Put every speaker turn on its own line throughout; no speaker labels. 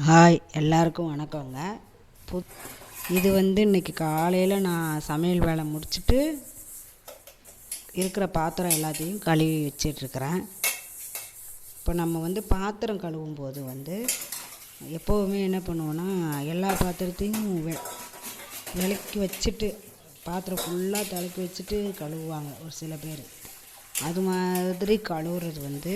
Hi, எல்லாருக்கும் வணக்கங்க. பு இது இன்றைக்கி காலையில் நான் சமையல் வேலை முடிச்சுட்டு இருக்கிற பாத்திரம் எல்லாத்தையும் கழுவி வச்சிட்ருக்கிறேன். இப்போ நம்ம பாத்திரம் கழுவும் போது எப்போவுமே என்ன பண்ணுவோன்னா, எல்லா பாத்திரத்தையும் விளக்கி வச்சுட்டு பாத்திரம் ஃபுல்லாக துலக்கி வச்சுட்டு கழுவுவாங்க ஒரு சில பேர். அது மாதிரி கழுவுறது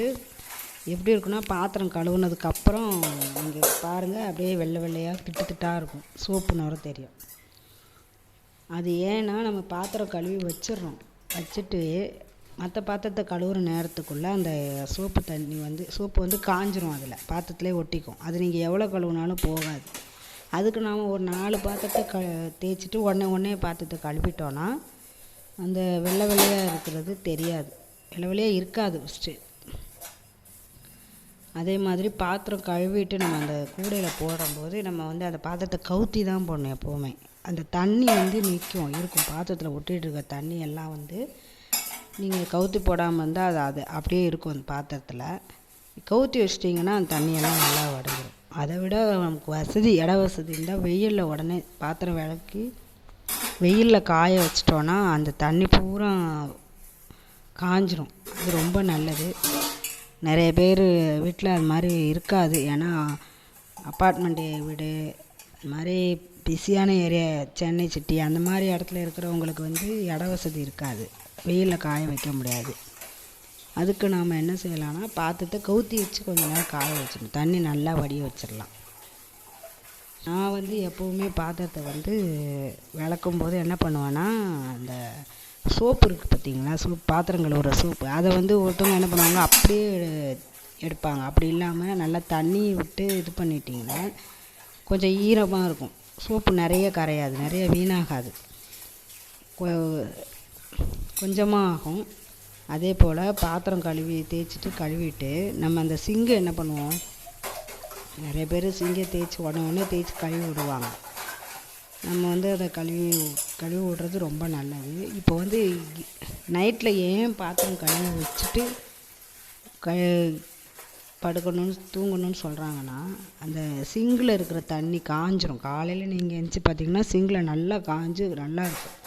எப்படி இருக்குன்னா, பாத்திரம் கழுவுனதுக்கப்புறம் நீங்கள் பாருங்கள், அப்படியே வெள்ளை வெள்ளையாக திட்டாக இருக்கும், சோப்பு நுர தெரியும். அது ஏன்னா நம்ம பாத்திரம் கழுவி வச்சிடுறோம். வச்சுட்டு மற்ற பாத்திரத்தை கழுவுற நேரத்துக்குள்ளே அந்த சோப்பு தண்ணி சோப்பு காஞ்சிரும், அதில் பாத்திரத்துலேயே ஒட்டிக்கும். அது நீங்கள் எவ்வளோ கழுவுனாலும் போகாது. அதுக்கு நாம் ஒரு 4 பாத்திரத்தை தேய்ச்சிட்டு உடனே பாத்திரத்தை கழுவிட்டோன்னா அந்த வெள்ளை வெள்ளையாக இருக்கிறது தெரியாது, வெள்ளை வெள்ளையாக இருக்காது ஃபஸ்ட்டு. அதே மாதிரி பாத்திரம் கழுவிட்டு நம்ம அந்த கூடையில் போடும்போது நம்ம அந்த பாத்திரத்தை கவுத்தி தான் போடணும் எப்போவுமே. அந்த தண்ணி நிற்கும் இருக்கும், பாத்திரத்தில் ஒட்டிகிட்டு இருக்க தண்ணி எல்லாம் நீங்கள் கவுத்தி போடாமல் இருந்தால் அது அப்படியே இருக்கும் அந்த பாத்திரத்தில். கவுத்தி வச்சிட்டிங்கன்னா அந்த தண்ணியெல்லாம் நல்லா வடிஞ்சிடும். அதை விட நமக்கு இட வசதி இருந்தால் வெயிலில் உடனே பாத்திரம் விளக்கி வெயிலில் காய வச்சிட்டோன்னா அந்த தண்ணி பூரா காஞ்சிரும். அது ரொம்ப நல்லது. நிறைய பேர் வீட்டில் அது மாதிரி இருக்காது. ஏன்னா அப்பார்ட்மெண்ட்டு வீடு, இது மாதிரி பிஸியான ஏரியா, சென்னை சிட்டி அந்த மாதிரி இடத்துல இருக்கிறவங்களுக்கு இட வசதி இருக்காது, வெயிலில் காய வைக்க முடியாது. அதுக்கு நாம் என்ன செய்யலாம்னா, பாத்திரத்தை கவுத்தி வச்சு கொஞ்சம் நேரம் காய வச்சிடணும், தண்ணி நல்லா வடிய வச்சிடலாம். நான் எப்போவுமே பாத்திரத்தை விளக்கும் போது என்ன பண்ணுவேன்னா, அந்த சோப்பு இருக்குது பார்த்தீங்களா, பாத்திரம் கழுவுற சோப்பு, அதை ஒருத்தவங்க என்ன பண்ணுவாங்க, அப்படியே எடுப்பாங்க. அப்படி இல்லாமல் நல்லா தண்ணி விட்டு இது பண்ணிட்டிங்கன்னா கொஞ்சம் ஈரமாக இருக்கும், சோப்பு நிறைய கரையாது, நிறைய வீணாகாது, கொஞ்சமாக ஆகும். அதே போல் பாத்திரம் கழுவிட்டு நம்ம அந்த சிங்கை என்ன பண்ணுவோம், நிறைய பேர் சிங்கை தேய்ச்சி உடனே தேய்ச்சி கழுவி விடுவாங்க. நம்ம அதை கழுவி விடுறது ரொம்ப நல்லது. இப்போ நைட்டில் ஏன் பாத்திரம் கழுவி வச்சுட்டு படுக்கணும்னு தூங்கணும்னு சொல்கிறாங்கன்னா, அந்த சிங்கில் இருக்கிற தண்ணி காஞ்சிரும். காலையில் நீங்கள் எழுந்துச்சி பார்த்தீங்கன்னா சிங்கில் நல்லா காஞ்சு நல்லா இருக்கும்.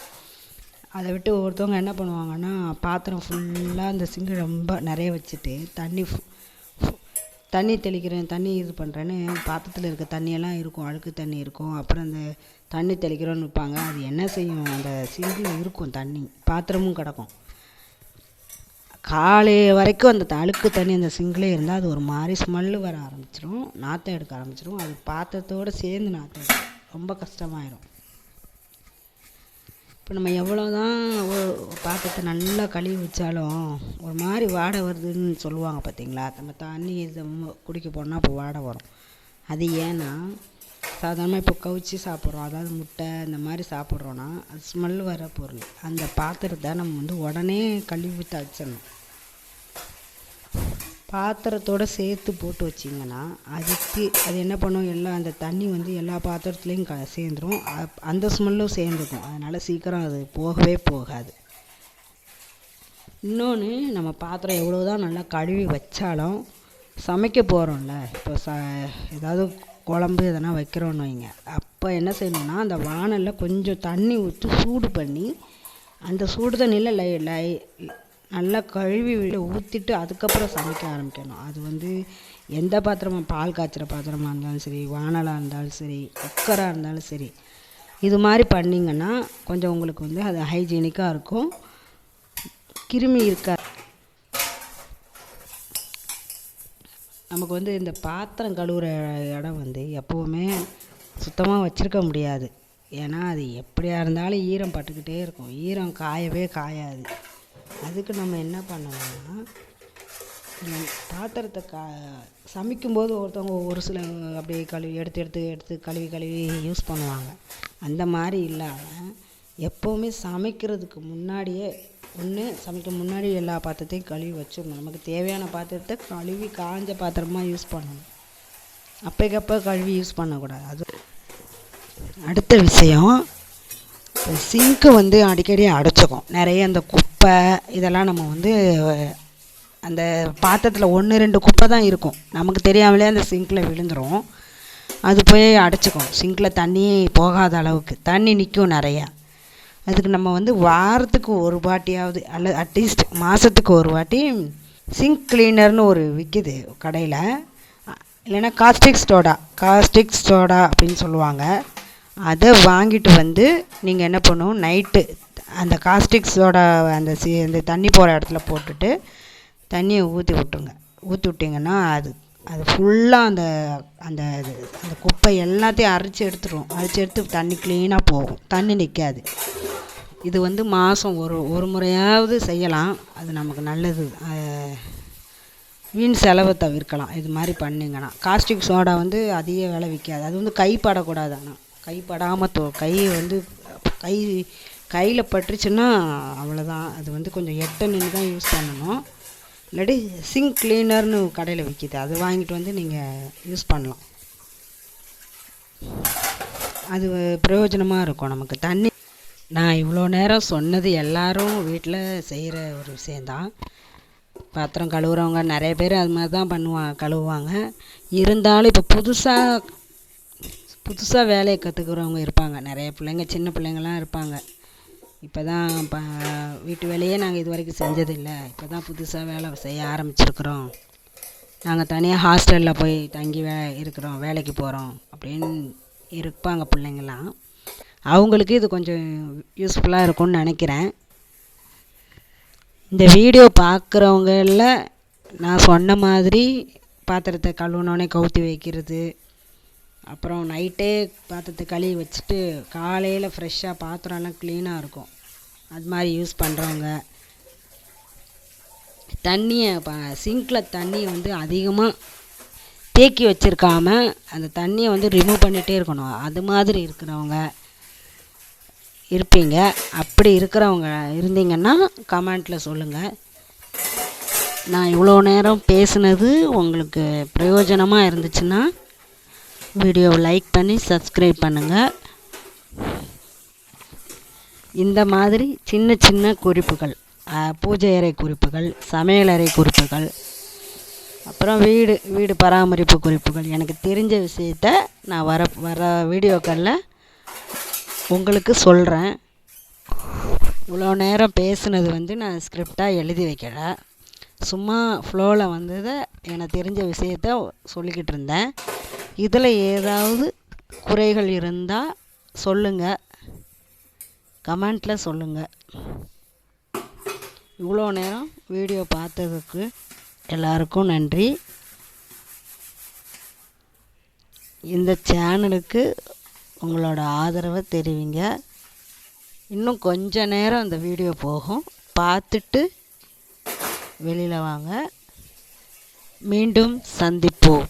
அதை விட்டு ஒருத்தவங்க என்ன பண்ணுவாங்கன்னா, பாத்திரம் ஃபுல்லாக அந்த சிங்கு ரொம்ப நிறைய வச்சுட்டு தண்ணி தெளிக்கிறேன், தண்ணி இது பண்ணுறேன்னு பாத்திரத்தில் இருக்க தண்ணியெல்லாம் இருக்கும், அழுக்கு தண்ணி இருக்கும். அப்புறம் அந்த தண்ணி தெளிக்கிறோன்னு வைப்பாங்க, அது என்ன செய்யும், அந்த சிங்கில் இருக்கும் தண்ணி, பாத்திரமும் கிடக்கும். காலை வரைக்கும் அந்த அழுக்கு தண்ணி அந்த சிங்கிலே இருந்தால் அது ஒரு மாதிரி ஸ்மெல்லு வர ஆரம்பிச்சிடும், நாற்றம் எடுக்க ஆரம்பிச்சிடும். அது பாத்திரத்தோடு சேர்ந்து நாற்றம் எடுக்கும், ரொம்ப கஷ்டமாயிடும். இப்போ நம்ம எவ்வளோ தான் பாத்திரத்தை நல்லா கழுவி வச்சாலும் ஒரு மாதிரி வாடை வருதுன்னு சொல்லுவாங்க பார்த்தீங்களா. நம்ம தண்ணி இது குடிக்க போனால் இப்போ வாடை வரும். அது ஏன்னா சாதாரணமாக இப்போ கவிச்சி சாப்பிட்றோம், அதாவது முட்டை இந்த மாதிரி சாப்பிட்றோன்னா அது ஸ்மெல் வர பொருள். அந்த பாத்திரத்தை நம்ம உடனே கழுவி வச்சிடணும். பாத்திரத்தோடு சேர்த்து போட்டு வச்சிங்கன்னா அது என்ன பண்ணும், எல்லாம் அந்த தண்ணி எல்லா பாத்திரத்துலேயும் சேர்ந்துடும், அந்த ஸ்மெல்லும் சேர்ந்துக்கும். அதனால் சீக்கிரம் அது போகவே போகாது. இன்னொன்று, நம்ம பாத்திரம் எவ்வளோ தான் நல்லா கழுவி வச்சாலும் சமைக்க போகிறோம்ல, இப்போ ஏதாவது குழம்பு எதனா வைக்கிறோன்னு வைங்க, அப்போ என்ன செய்யணும்னா, அந்த வானலில் கொஞ்சம் தண்ணி ஊற்றி சூடு பண்ணி அந்த சூடு தண்ணியில் நல்லா கழுவி ஊற்றிட்டு அதுக்கப்புறம் சமைக்க ஆரம்பிக்கணும். அது எந்த பாத்திரமாக, பால் காய்ச்சிற பாத்திரமாக இருந்தாலும் சரி, வானலாக இருந்தாலும் சரி, குக்கராக இருந்தாலும் சரி, இது மாதிரி பண்ணிங்கன்னா கொஞ்சம் உங்களுக்கு அது ஹைஜீனிக்காக இருக்கும், கிருமி இருக்காது. நமக்கு இந்த பாத்திரம் கழுவுற இடம் எப்போவுமே சுத்தமாக வச்சுருக்க முடியாது. ஏன்னா அது எப்படியா இருந்தாலும் ஈரம் பட்டுக்கிட்டே இருக்கும், ஈரம் காயவே காயாது. அதுக்கு நம்ம என்ன பண்ணணும்னா, பாத்திரத்தை சமைக்கும்போது ஒருத்தவங்க ஒரு சில அப்படியே எடுத்து கழுவி யூஸ் பண்ணுவாங்க. அந்த மாதிரி இல்லாமல் எப்போவுமே சமைக்கிறதுக்கு முன்னாடியே சமைக்க முன்னாடி எல்லா பாத்திரத்தையும் கழுவி வச்சிடணும். நமக்கு தேவையான பாத்திரத்தை கழுவி காஞ்ச பாத்திரமாக யூஸ் பண்ணணும், அப்போக்கப்போ கழுவி யூஸ் பண்ணக்கூடாது. அது அடுத்த விஷயம், சிங்க்கு அடிக்கடி அடைச்சிக்கும். நிறைய அந்த குப்பை இதெல்லாம் நம்ம அந்த பாத்திரத்தில் 1-2 குப்பை தான் இருக்கும், நமக்கு தெரியாமலே அந்த சிங்கில் விழுந்துடும். அது போய் அடைச்சிக்கும். சிங்கில் தண்ணி போகாத அளவுக்கு தண்ணி நிற்கும் நிறையா. அதுக்கு நம்ம வந்து வாரத்துக்கு ஒரு வாட்டியாவது அல்லது அட்லீஸ்ட் மாதத்துக்கு ஒரு வாட்டி சிங்க் கிளீனர்னு ஒரு விற்கிது கடையில். இல்லைன்னா காஸ்டிக் சோடா அப்படின்னு சொல்லுவாங்க. அதை வாங்கிட்டு வந்து நீங்கள் என்ன பண்ணணும், நைட்டு அந்த காஸ்டிக் சோடா அந்த தண்ணி போகிற இடத்துல போட்டுட்டு தண்ணியை ஊற்றி விட்டிங்கன்னா அது ஃபுல்லாக அந்த அந்த அந்த குப்பை எல்லாத்தையும் அரைச்சி எடுத்து தண்ணி க்ளீனாக போகும், தண்ணி நிற்காது. இது வந்து மாதம் ஒரு முறையாவது செய்யலாம். அது நமக்கு நல்லது. வீண் செலவை தவிர்க்கலாம் இது மாதிரி பண்ணிங்கன்னா. காஸ்டிக் சோடா வந்து அதிக விலை விற்காது. அது வந்து கைப்படக்கூடாது. ஆனால் கைப்படாமல் கையில் பட்டுருச்சுன்னா அவ்வளோதான். அது வந்து கொஞ்சம் எட்ட நின்று தான் யூஸ் பண்ணணும். இல்லாட்டி சிங்க் கிளீனர்னு கடையில் விற்கிது, அது வாங்கிட்டு வந்து நீங்கள் யூஸ் பண்ணலாம். அது பிரயோஜனமாக இருக்கும் நமக்கு. தண்ணி நான் இவ்வளோ நேரம் சொன்னது எல்லாரும் வீட்டில் செய்கிற ஒரு விஷயந்தான். பாத்திரம் கழுவுறவங்க நிறைய பேர் அது மாதிரி தான் கழுவுவாங்க. இருந்தாலும் இப்போ புதுசாக வேலையை கற்றுக்குறவங்க இருப்பாங்க. நிறைய பிள்ளைங்க, சின்ன பிள்ளைங்கள்லாம் இருப்பாங்க. இப்போ தான் வீட்டு வேலையே நாங்கள் இது வரைக்கும் செஞ்சதில்லை, இப்போ தான் புதுசாக வேலை செய்ய ஆரம்பிச்சிருக்கிறோம், நாங்கள் தனியாக ஹாஸ்டலில் போய் தங்கி இருக்கிறோம், வேலைக்கு போகிறோம் அப்படின்னு இருப்பாங்க பிள்ளைங்கள்லாம். அவங்களுக்கு இது கொஞ்சம் யூஸ்ஃபுல்லாக இருக்கும்னு நினைக்கிறேன். இந்த வீடியோ பார்க்குறவங்களில் நான் சொன்ன மாதிரி பாத்திரத்தை கழுவுனோடனே கவுத்தி வைக்கிறது, அப்புறம் நைட்டே பாத்திரத்தை கழுவி வச்சுட்டு காலையில் ஃப்ரெஷ்ஷாக பாத்திரம்லாம் க்ளீனாக இருக்கும், அது மாதிரி யூஸ் பண்ணுறவங்க, தண்ணியை சிங்கில் தண்ணியை வந்து அதிகமாக தேக்கி வச்சுருக்காம அந்த தண்ணியை வந்து ரிமூவ் பண்ணிகிட்டே இருக்கணும், அது மாதிரி இருக்கிறவங்க இருப்பீங்க. அப்படி இருக்கிறவங்க இருந்தீங்கன்னா கமெண்ட்டில் சொல்லுங்கள். நான் இவ்வளோ நேரம் பேசுனது உங்களுக்கு பிரயோஜனமாக இருந்துச்சுன்னா வீடியோவை லைக் பண்ணி சப்ஸ்கிரைப் பண்ணுங்கள். இந்த மாதிரி சின்ன சின்ன குறிப்புகள், பூஜை அறை குறிப்புகள், சமையலறை குறிப்புகள், அப்புறம் வீடு பராமரிப்பு குறிப்புகள், எனக்கு தெரிஞ்ச விஷயத்த நான் வர வீடியோக்களில் உங்களுக்கு சொல்கிறேன். இவ்வளோ நேரம் பேசுனது வந்து நான் ஸ்கிரிப்டாக எழுதி வைக்கல, சும்மா ஃப்ளோவில் வந்ததை எனக்கு தெரிஞ்ச விஷயத்த சொல்லிக்கிட்டு இருந்தேன். இதில் ஏதாவது குறைகள் இருந்தால் சொல்லுங்கள், கமெண்ட்டில் சொல்லுங்கள். இவ்வளோ நேரம் வீடியோ பார்த்ததுக்கு எல்லாருக்கும் நன்றி. இந்த சேனலுக்கு உங்களோட ஆதரவை தெரிவிங்க. இன்னும் கொஞ்ச நேரம் அந்த வீடியோ போகும், பார்த்துட்டு வெளியில் வாங்க. மீண்டும் சந்திப்போம்.